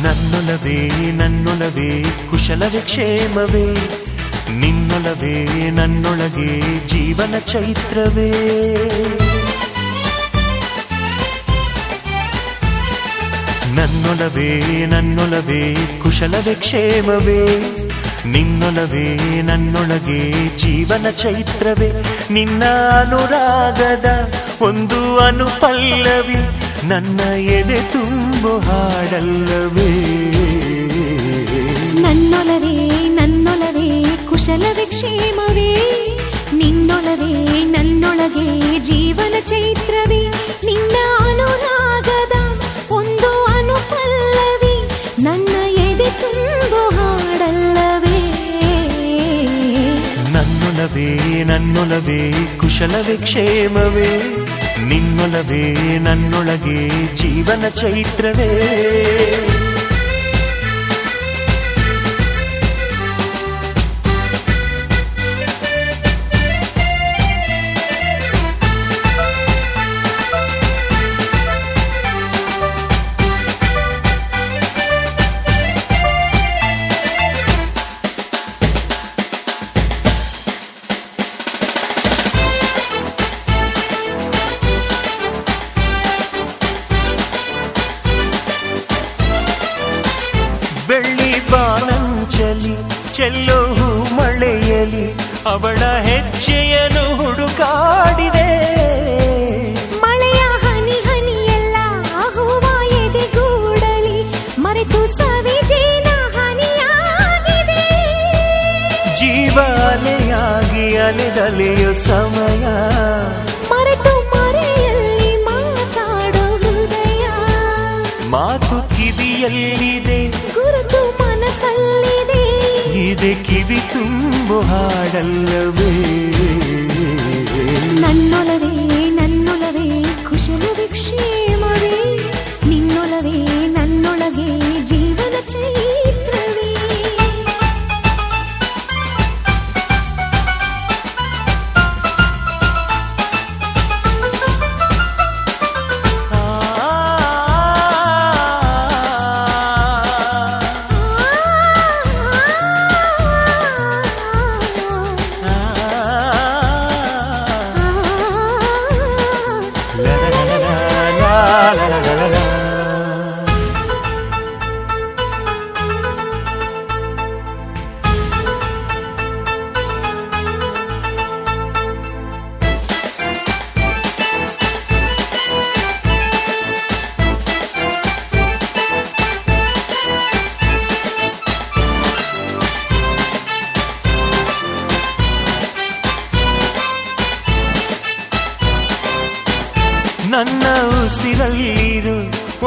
ನನ್ನೊಲವೇ ನನ್ನೊಲವೇ ಕುಶಲವೇ ಕ್ಷೇಮವೇ, ನಿನ್ನೊಲವೇ ನನ್ನೊಳಗೆ ಜೀವನ ಚೈತ್ರವೇ. ನನ್ನೊಲವೇ ನನ್ನೊಲವೇ ಕುಶಲವೇ ಕ್ಷೇಮವೇ, ನಿನ್ನೊಲವೇ ನನ್ನೊಳಗೆ ಜೀವನ ಚೈತ್ರವೇ. ನಿನ್ನ ಅನುರಾಗದ ಒಂದು ಅನುಪಲ್ಲವಿ ನನ್ನ ಎದೆ ತುಂಬು ಹಾಡಲ್ಲವೇ. ನನ್ನೊಲವೇ ನನ್ನೊಲವೇ ಕುಶಲವೇ ಕ್ಷೇಮವೇ, ನಿನ್ನೊಲವೇ ನನ್ನೊಳಗೆ ಜೀವನ ಚೈತ್ರವೇ. ನಿನ್ನ ಅನುರಾಗದ ಒಂದು ಅನುಪಲ್ಲವಿ ನನ್ನ ಎದೆ ತುಂಬು ಹಾಡಲ್ಲವೇ. ನನ್ನೊಲವೇ ನನ್ನೊಲವೇ ಕುಶಲವೇ ಕ್ಷೇಮವೇ, ನಿನ್ನೊಲವೇ ನನ್ನೊಳಗೆ ಜೀವನ ಚೈತ್ರವೇ. ಬೆಳ್ಳಿ ಬಾನಂಚಲಿ ಚೆಲ್ಲೋ ಮಳೆಯಲಿ ಅವಳ ಹೆಜ್ಜೆಯನ್ನು ಹುಡುಕಾಡಿದೆ. ಮಳೆಯ ಹನಿ ಹನಿಯೆಲ್ಲ ಹೂವ ಎದೆಗೂಡಲಿ ಮರೆತು ಸವಿಜೇನ ಹನಿಯಾಗಿದೆ. ಜೀವ ಅಲೆಯಾಗಿ ಅಲೆದಲೆಯೋ ಸಮಯ ಮರೆತು ಮರೆಯಲ್ಲಿ ಮಾತಾಡೋ ಹೃದಯ. ಮಾತು ಕಿವಿಯಲ್ಲಿದೆ ಗುರುತು ಮನಸ್ಸಲ್ಲಿದೆ, ಇದೆ ಕಿವಿ ತುಂಬು ಹಾಡಲ್ಲವೇ. ನನ್ನೊಲವೇ ನನ್ನೊಲವೇ ಕುಶಲವೇ ಕ್ಷೇಮವೇ, ನಿನ್ನೊಲವೇ ನನ್ನೊಳಗೆ ಜೀವನ ಚೈತ್ರವೇ. ನನ್ನ ಉಸಿರಲ್ಲಿರು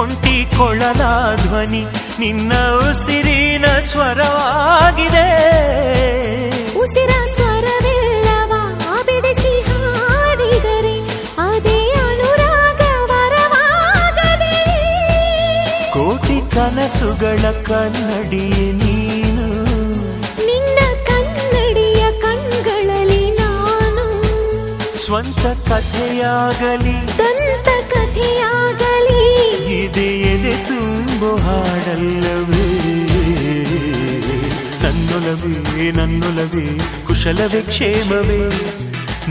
ಒಂಟಿ ಕೊಳಲ ಧ್ವನಿ ನಿನ್ನ ಉಸಿರಿನ ಸ್ವರವಾಗಿದೆ. ಉಸಿರ ಸ್ವರವೆಲ್ಲವ ಬಿಡಿಸಿ ಹಾಡಿದರೆ ಅದೇ ಅನುರಾಗ ವರವಾಗದೆ. ಕೋಟಿ ಕನಸುಗಳ ಕನ್ನಡಿಯೇ ನೀನು, ನಿನ್ನ ಕನ್ನಡಿಯ ಕಣ್ಗಳಲ್ಲಿ ನಾನು. ಸ್ವಂತ ಕಥೆಯಾಗಲಿ ದಂತ ಕಥೆಯಾಗಲಿ ಇದೆ ಎದೆ ತುಂಬು ಹಾಡಲ್ಲವೇ. ನನ್ನೊಲವೇ ನನ್ನೊಲವೇ ಕುಶಲವೇ ಕ್ಷೇಮವೇ,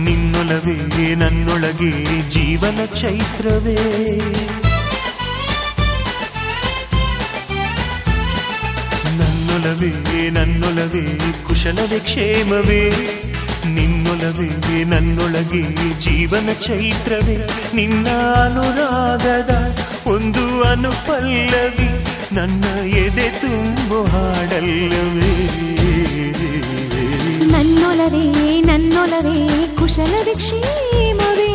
ನಿನ್ನೊಲವೇ ನನ್ನೊಳಗೆ ಜೀವನ ಚೈತ್ರವೇ. ನನ್ನೊಲವೇ ನನ್ನೊಲವೇ ಕುಶಲವೇ ಕ್ಷೇಮವೇ, ನಿನ್ನೊಲವೇ ನನ್ನೊಳಗೆ ಜೀವನ ಚೈತ್ರವೇ. ನಿನ್ನ ಅನುರಾಗದ ಒಂದು ಅನುಪಲ್ಲವಿ ನನ್ನ ಎದೆ ತುಂಬು ಹಾಡಲ್ಲವೇ. ನನ್ನೊಲವೇ ನನ್ನೊಲವೇ ಕುಶಲವೇ ಕ್ಷೇಮವೇ,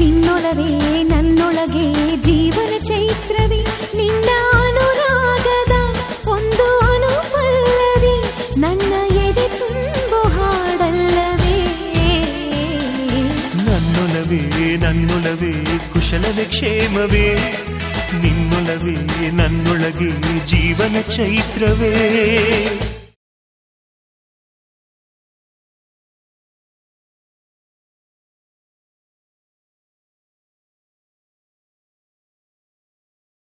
ನಿನ್ನೊಲವೇ ನನ್ನೊಳಗೆ ಜೀವನ ಚೈತ್ರವೇ. ನಿನ್ನ ಅನುರಾಗದ ಒಂದು ಅನುಪಲ್ಲವಿ ನನ್ನ ಎದೆ ತುಂಬು ಹಾಡಲ್ಲವೇ. ನನ್ನೊಲವೇ ನನ್ನೊಲವೇ ಕುಶಲವೇ ಕ್ಷೇಮವೇ, ನಿನ್ನೊಲವೇ ನನ್ನೊಳಗೆ ಜೀವನ ಚೈತ್ರವೇ.